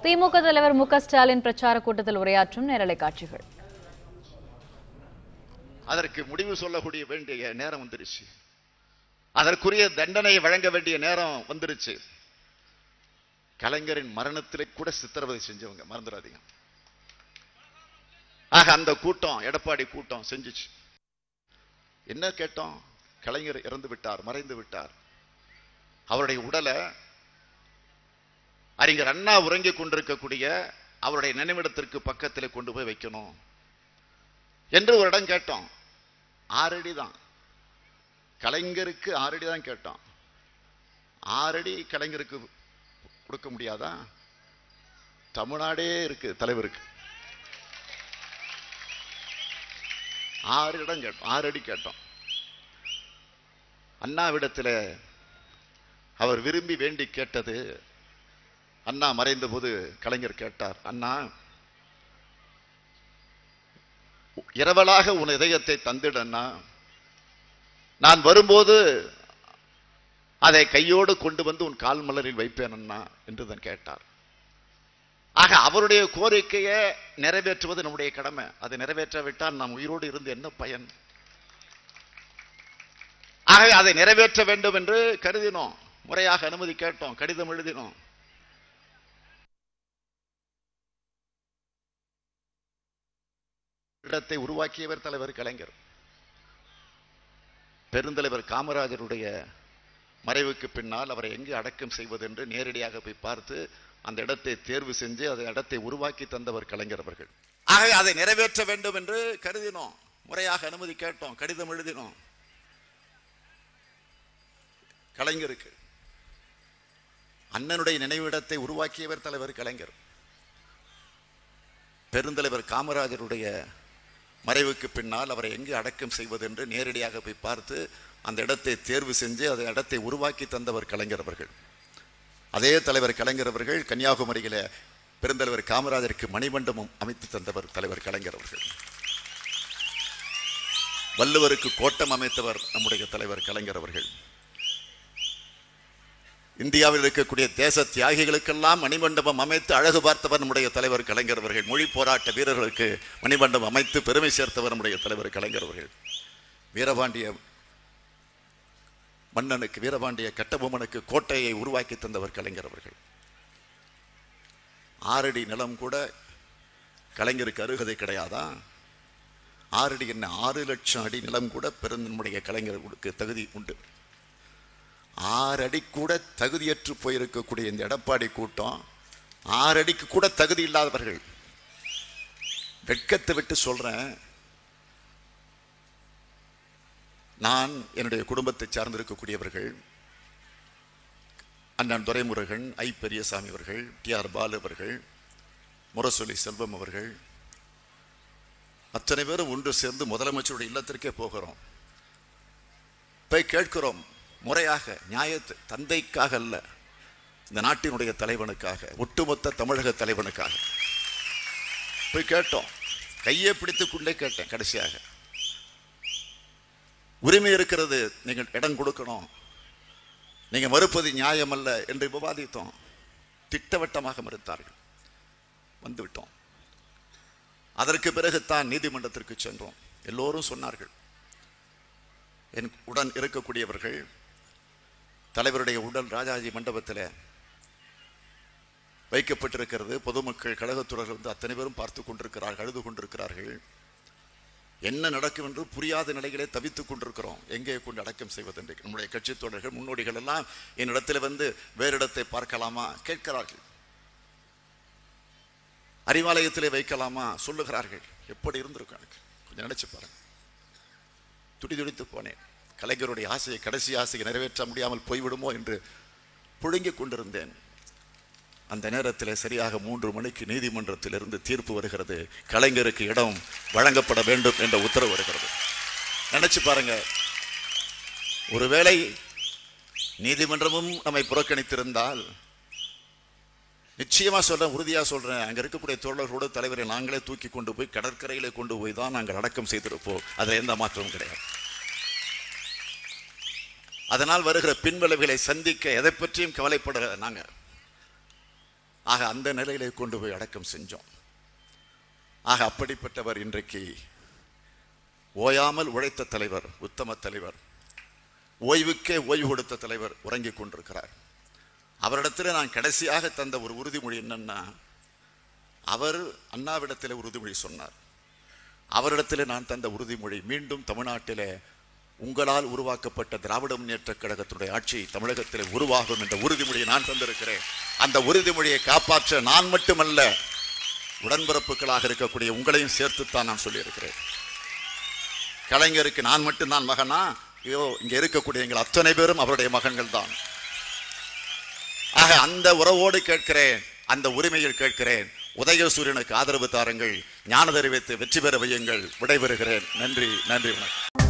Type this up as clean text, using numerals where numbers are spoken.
திமுக தலைவர் மு.க. ஸ்டாலின் பிரச்சார கூட்டத்தில் உரையாற்றும் நேரலை காட்சிகள். அதற்கு முடிவு சொல்லக்கூடிய வேண்டிய நேரம் வந்துருச்சு. அதற்குரிய தண்டனையை வழங்க வேண்டிய நேரம் வந்துருச்சு. கலைஞரின் மரணத்திலே கூட சித்திரவதை செஞ்சவங்க மறந்துடாதீங்க. ஆக அந்த கூட்டம், எடப்பாடி கூட்டம் செஞ்சுச்சு. என்ன கேட்டோம்? கலைஞர் இறந்து விட்டார், மறைந்து விட்டார். அவருடைய உடலை அறிஞர் அண்ணா உறங்கிக் கொண்டிருக்கக்கூடிய அவருடைய நினைவிடத்திற்கு பக்கத்தில் கொண்டு போய் வைக்கணும் என்று ஒரு இடம் கேட்டோம். 6 அடி தான் கலைஞருக்கு, 6 அடி தான் கேட்டோம். 6 அடி கலைஞருக்கு கொடுக்க முடியாதா? தமிழ்நாடே இருக்கு தலைவருக்கு. 6 இடம் கேட்டோம், 6 அடி கேட்டோம். அண்ணாவிடத்தில் அவர் விரும்பி வேண்டி கேட்டது, அண்ணா மறைந்த போது கலைஞர் கேட்டார், அண்ணா இரவலாக உன் இதயத்தை தந்திட அண்ணா, நான் வரும்போது அதை கையோடு கொண்டு வந்து உன் கால் மலரில் வைப்பேன் அண்ணா என்று தான் கேட்டார். ஆக அவருடைய கோரிக்கையை நிறைவேற்றுவது நம்முடைய கடமை. அதை நிறைவேற்றாவிட்டால் நாம் உயிரோடு இருந்து என்ன பயன்? ஆக அதை நிறைவேற்ற வேண்டும் என்று கருதினோம். முறையாக அனுமதி கேட்டோம், கடிதம் எழுதினோம். இடத்தை உருவாக்கியவர் தலைவர் கலைஞர். பெருந்தலைவர் காமராஜருடைய மறைவுக்கு பின்னால் அவரை எங்கு அடக்கம் செய்வது என்று நேரடியாக போய் பார்த்து அந்த இடத்தை தேர்வு செஞ்சு அந்த இடத்தை உருவாக்கி தந்தவர் கலைஞர் அவர்கள். ஆக அதை நிறைவேற்ற வேண்டும் என்று கருதினோம். முறையாக அனுமதி கேட்டோம், கடிதம் எழுதினோம். கலைஞருக்கு அண்ணனுடைய நினைவிடத்தை உருவாக்கியவர் தலைவர் கலைஞர். பெருந்தலைவர் காமராஜருடைய மறைவுக்கு பின்னால் அவரை எங்கு அடக்கம் செய்வது என்று நேரடியாக போய் பார்த்து அந்த இடத்தை தேர்வு செஞ்சு அந்த இடத்தை உருவாக்கி தந்தவர் கலைஞர் அவர்கள். அதே தலைவர் கலைஞர் அவர்கள் கன்னியாகுமரியில பெருந்தலைவர் காமராஜருக்கு மணிமண்டபம் அமைத்து தந்தவர் தலைவர் கலைஞர் அவர்கள். வள்ளுவருக்கு கோட்டம் அமைத்தவர் நம்முடைய தலைவர் கலைஞர் அவர்கள். இந்தியாவில் இருக்கக்கூடிய தேச தியாகிகளுக்கெல்லாம் மணிமண்டபம் அமைத்து அழகு பார்த்தவர் நம்முடைய தலைவர் கலைஞர் அவர்கள். மொழி போராட்ட வீரர்களுக்கு மணிமண்டபம் அமைத்து பெருமை சேர்த்தவர் நம்முடைய தலைவர் கலைஞர் அவர்கள். வீரபாண்டிய மன்னனுக்கு, வீரபாண்டிய கட்டபொம்மனுக்கு கோட்டையை உருவாக்கி தந்தவர் கலைஞர் அவர்கள். 6 அடி நிலம் கூட கலைஞருக்கு அருகதை கிடையாதா? 6 அடி என்ன, 6 லட்சம் அடி நிலம் கூட நம்முடைய கலைஞர்களுக்கு தகுதி உண்டு. 6 அடி கூட தகுதியற்று போயிருக்கக்கூடிய இந்த எடப்பாடி கூட்டம் 6 அடிக்கு கூட தகுதி இல்லாதவர்கள். வெட்கத்தை விட்டு சொல்றேன், நான் என்னுடைய குடும்பத்தை சார்ந்திருக்கக்கூடியவர்கள், அண்ணன் துரைமுருகன், ஐ பெரியசாமி அவர்கள், டி.ஆர். பாலு அவர்கள், முரசொலி செல்வம் அவர்கள், அத்தனை பேரும் ஒன்று சேர்ந்து முதலமைச்சருடைய இல்லத்திற்கே போகிறோம். போய் கேட்கிறோம் முறையாக, நியாயத்தை, தந்தைக்காக அல்ல, இந்த நாட்டினுடைய தலைவனுக்காக, ஒட்டுமொத்த தமிழக தலைவனுக்காக போய் கேட்டோம். கையை பிடித்துக்கொண்டே கேட்டேன். கடைசியாக உரிமை இருக்கிறது, நீங்கள் இடம் கொடுக்கணும், நீங்க மறுப்பது நியாயம் அல்ல என்று விவாதித்தோம். திட்டவட்டமாக மறுத்தார்கள். வந்துவிட்டோம். அதற்கு பிறகுதான் நீதிமன்றத்திற்கு சென்றோம். எல்லோரும் சொன்னார்கள். என் உடன் இருக்கக்கூடியவர்கள், தலைவருடைய உடல் ராஜாஜி மண்டபத்தில் வைக்கப்பட்டிருக்கிறது. பொதுமக்கள், கழகத்துறைகள் வந்து அத்தனை பேரும் பார்த்து கொண்டிருக்கிறார்கள், அழுது கொண்டிருக்கிறார்கள். என்ன நடக்கும் என்று புரியாத நிலைகளே தவித்துக் கொண்டிருக்கிறோம். எங்கே கொண்டு அடக்கம் செய்வது என்று நம்முடைய கட்சி தோழர்கள், முன்னோடிகள் எல்லாம் என்னிடத்தில் வந்து வேறு இடத்தை பார்க்கலாமா கேட்கிறார்கள். அறிவாலயத்திலே வைக்கலாமா சொல்லுகிறார்கள். எப்படி இருந்திருக்கும் எனக்கு கொஞ்சம் நினைச்சு பாருங்க. துடிதுடித்து போனேன். கலைஞருடைய ஆசையை, கடைசி ஆசையை நிறைவேற்ற முடியாமல் போய்விடுமோ என்று புழுங்கிக் கொண்டிருந்தேன். அந்த நேரத்தில் சரியாக 3 மணிக்கு நீதிமன்றத்திலிருந்து தீர்ப்பு வருகிறது. கலைஞருக்கு இடம் வழங்கப்பட வேண்டும் என்ற உத்தரவு வருகிறது. நினைச்சு பாருங்க, ஒருவேளை நீதிமன்றமும் நம்மை புறக்கணித்திருந்தால், நிச்சயமா சொல்றேன், உறுதியா சொல்றேன், அங்க இருக்கக்கூடிய தோழர்களோட தலைவரை நாங்களே தூக்கி கொண்டு போய் கடற்கரையிலே கொண்டு போய் தான் நாங்கள் அடக்கம் செய்திருப்போம். அதில் எந்த மாற்றமும் கிடையாது. அதனால் வருகிற பின்விளைவுகளை சந்திக்க எதை பற்றியும் கவலைப்பட நாங்க ஆக அந்த நிலையிலே கொண்டு போய் அடக்கம் செஞ்சோம். ஆக அப்படிப்பட்டவர் இன்றைக்கு ஓயாமல் உழைத்த தலைவர், உத்தம தலைவர், ஓய்வுக்கே ஓய்வு கொடுத்த தலைவர் உறங்கிக் கொண்டிருக்கிறார். அவரிடத்தில் நான் கடைசியாக தந்த ஒரு உறுதிமொழி என்னன்னா, அவர் அண்ணாவிடத்தில் உறுதிமொழி சொன்னார். அவரிடத்தில் நான் தந்த உறுதிமொழி, மீண்டும் தமிழ்நாட்டிலே உங்களால் உருவாக்கப்பட்ட திராவிட முன்னேற்ற கழகத்துடைய ஆட்சி தமிழகத்தில் உருவாகும் என்ற உறுதிமொழியை நான் தந்திருக்கிறேன். அந்த உறுதிமொழியை காப்பாற்ற நான் மட்டுமல்ல, உடன்பிறப்புகளாக இருக்கக்கூடிய உங்களையும் சேர்த்துத்தான் நான் சொல்லியிருக்கிறேன். கலைஞருக்கு நான் மட்டும்தான் மகனா? இங்க இருக்கக்கூடிய எங்கள் அத்தனை பேரும் அவருடைய மகன்கள் தான். ஆக அந்த உறவோடு கேட்கிறேன், அந்த உரிமையில் கேட்கிறேன், உதயசூரியனுக்கு ஆதரவு தாருங்கள், ஞான தெரிவித்து வெற்றி பெற வையுங்கள். விடைபெறுகிறேன். நன்றி, நன்றி, வணக்கம்.